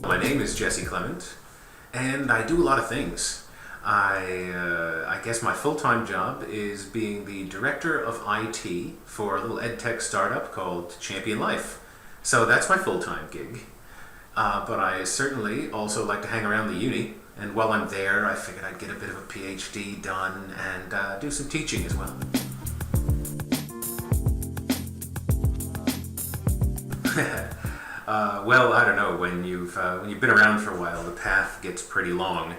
My name is Jesse Clement, and I do a lot of things. I guess my full-time job is being the director of IT for a little edtech startup called Champion Life. So that's my full-time gig. But I certainly also like to hang around the uni, and while I'm there, I figured I'd get a bit of a PhD done and do some teaching as well. Well, I don't know, when you've been around for a while, the path gets pretty long.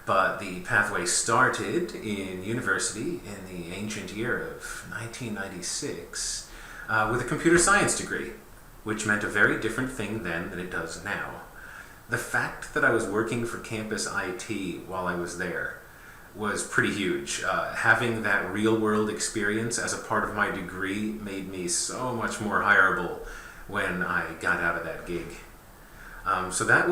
But the pathway started in university in the ancient year of 1996 with a computer science degree, which meant a very different thing then than it does now. The fact that I was working for campus IT while I was there was pretty huge. Having that real-world experience as a part of my degree made me so much more hireable when I got out of that gig. So that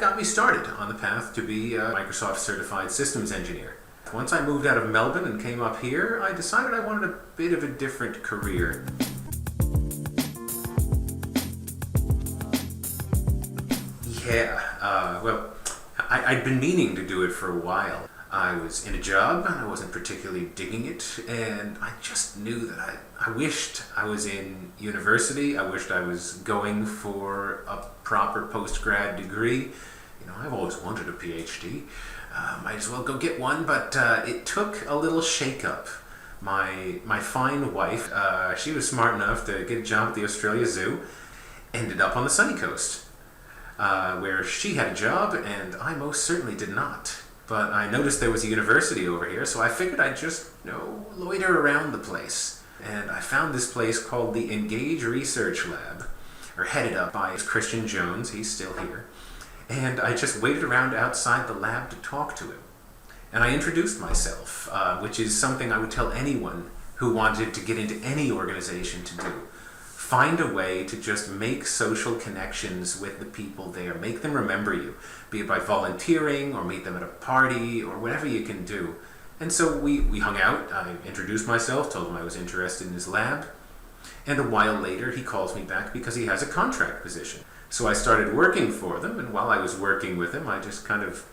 got me started on the path to be a Microsoft certified systems engineer. Once I moved out of Melbourne and came up here, I decided I wanted a bit of a different career. Yeah, well, I'd been meaning to do it for a while. I was in a job, and I wasn't particularly digging it, and I just knew that I wished I was in university. I wished I was going for a proper post-grad degree. You know, I've always wanted a PhD. Might as well go get one, but it took a little shake-up. My fine wife, she was smart enough to get a job at the Australia Zoo, ended up on the sunny coast, where she had a job, and I most certainly did not. But I noticed there was a university over here, so I figured I'd just, loiter around the place. And I found this place called the Engage Research Lab, or headed up by Christian Jones. He's still here. And I just waited around outside the lab to talk to him. And I introduced myself, which is something I would tell anyone who wanted to get into any organization to do. Find a way to just make social connections with the people there. Make them remember you, be it by volunteering or meet them at a party or whatever you can do. And so we hung out. I introduced myself, told him I was interested in his lab. And a while later, he calls me back because he has a contract position. So I started working for them, and while I was working with him, I just kind of,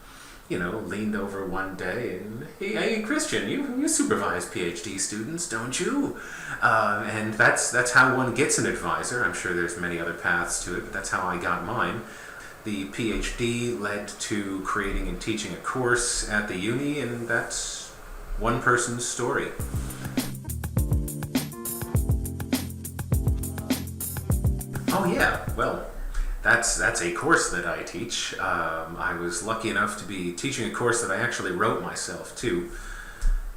leaned over one day and, hey, Christian, you supervise PhD students, don't you? And that's how one gets an advisor. I'm sure there's many other paths to it, but that's how I got mine. The PhD led to creating and teaching a course at the uni, and that's one person's story. Oh yeah, well, that's a course that I teach. I was lucky enough to be teaching a course that I actually wrote myself too.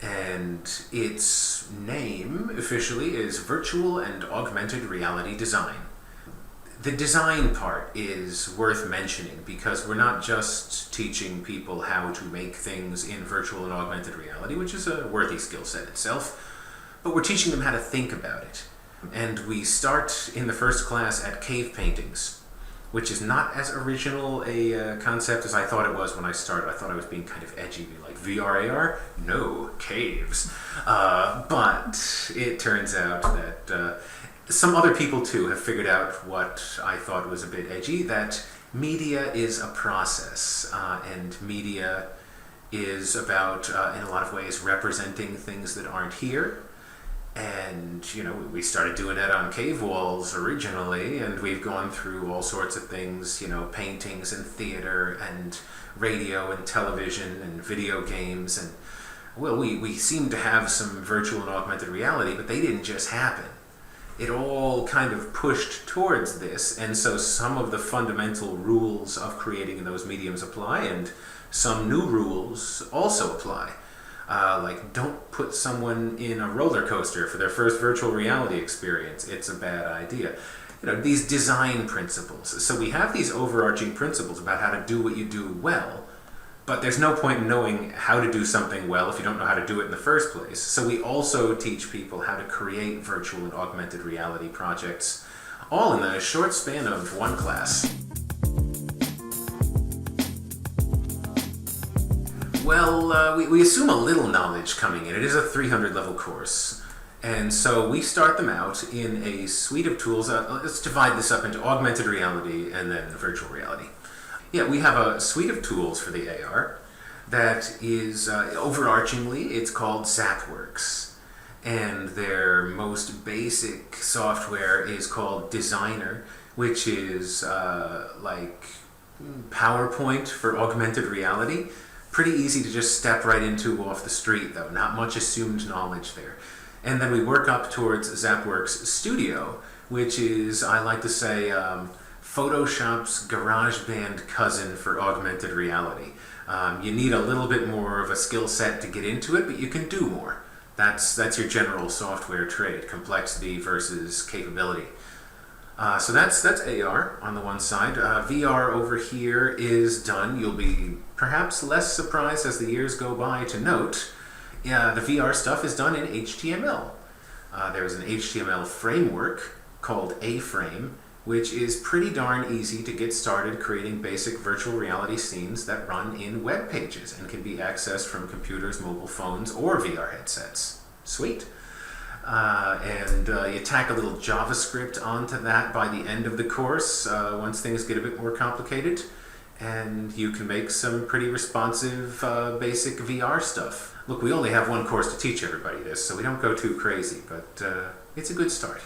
And its name officially is Virtual and Augmented Reality Design. The design part is worth mentioning because we're not just teaching people how to make things in virtual and augmented reality, which is a worthy skill set itself, but we're teaching them how to think about it. And we start in the first class at cave paintings, which is not as original a concept as I thought it was when I started. I thought I was being kind of edgy, like VR, AR? No, caves. But it turns out that some other people too have figured out what I thought was a bit edgy, that media is a process, and media is about, in a lot of ways, representing things that aren't here. And, we started doing that on cave walls originally, and we've gone through all sorts of things, paintings and theater and radio and television and video games. And, well, we seem to have some virtual and augmented reality, but they didn't just happen. It all kind of pushed towards this, and so some of the fundamental rules of creating in those mediums apply, and some new rules also apply. Like, don't put someone in a roller coaster for their first virtual reality experience. It's a bad idea. These design principles. So we have these overarching principles about how to do what you do well, but there's no point in knowing how to do something well if you don't know how to do it in the first place. So we also teach people how to create virtual and augmented reality projects, all in a short span of one class. Well, we assume a little knowledge coming in. It is a 300-level course. And so we start them out in a suite of tools. Let's divide this up into augmented reality and then virtual reality. Yeah, we have a suite of tools for the AR that is, overarchingly, it's called ZapWorks. And their most basic software is called Designer, which is like PowerPoint for augmented reality. Pretty easy to just step right into off the street, though. Not much assumed knowledge there. And then we work up towards ZapWorks Studio, which is, I like to say, Photoshop's GarageBand cousin for augmented reality. You need a little bit more of a skill set to get into it, but you can do more. That's your general software trade, complexity versus capability. So that's AR on the one side. VR over here is done. You'll be perhaps less surprised as the years go by to note, the VR stuff is done in HTML. There's an HTML framework called A-Frame, which is pretty darn easy to get started creating basic virtual reality scenes that run in web pages and can be accessed from computers, mobile phones, or VR headsets. Sweet. And you tack a little JavaScript onto that by the end of the course, once things get a bit more complicated, and you can make some pretty responsive basic VR stuff. Look, we only have one course to teach everybody this, so we don't go too crazy, but it's a good start.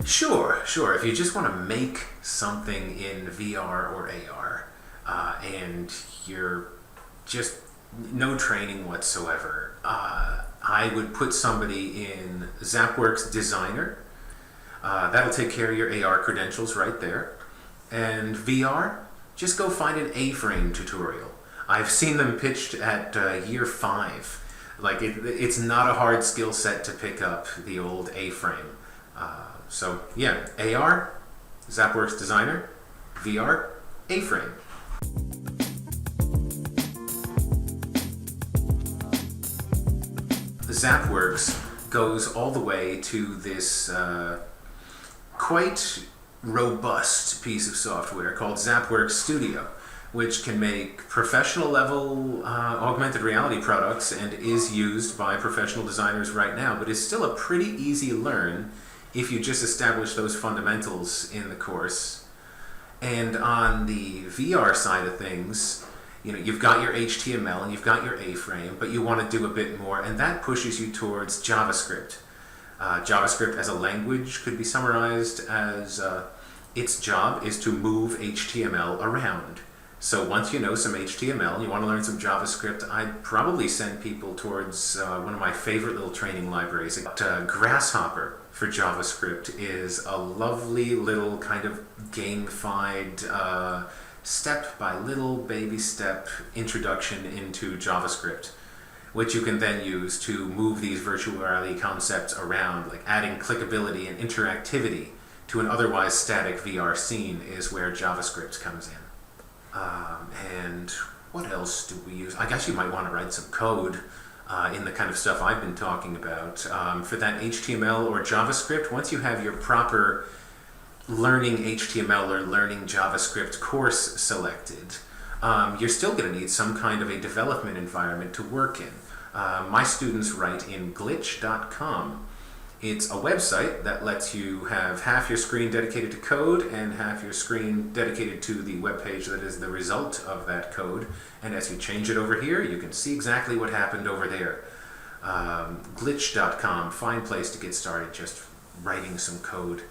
Sure. If you just want to make something in VR or AR, and you're just no training whatsoever, I would put somebody in ZapWorks Designer. That'll take care of your AR credentials right there. And VR, just go find an A-frame tutorial. I've seen them pitched at year 5. Like, it's not a hard skill set to pick up the old A-frame. So yeah, AR, ZapWorks Designer, VR, A-frame. ZapWorks goes all the way to this quite robust piece of software called ZapWorks Studio, which can make professional level augmented reality products and is used by professional designers right now, but is still a pretty easy learn if you just establish those fundamentals in the course. And on the VR side of things, you've got your HTML and you've got your A-frame, but you want to do a bit more, and that pushes you towards JavaScript. JavaScript as a language could be summarized as its job is to move HTML around. So once you know some HTML and you want to learn some JavaScript, I'd probably send people towards one of my favorite little training libraries. Grasshopper for JavaScript is a lovely little kind of gamified step by little baby step introduction into JavaScript, which you can then use to move these virtual reality concepts around, like adding clickability and interactivity to an otherwise static VR scene is where JavaScript comes in. And what else do we use? I guess you might want to write some code in the kind of stuff I've been talking about. For that HTML or JavaScript, once you have your proper learning HTML or learning JavaScript course selected, you're still going to need some kind of a development environment to work in. My students write in glitch.com. It's a website that lets you have half your screen dedicated to code and half your screen dedicated to the web page that is the result of that code. And as you change it over here, you can see exactly what happened over there. Glitch.com, fine place to get started just writing some code.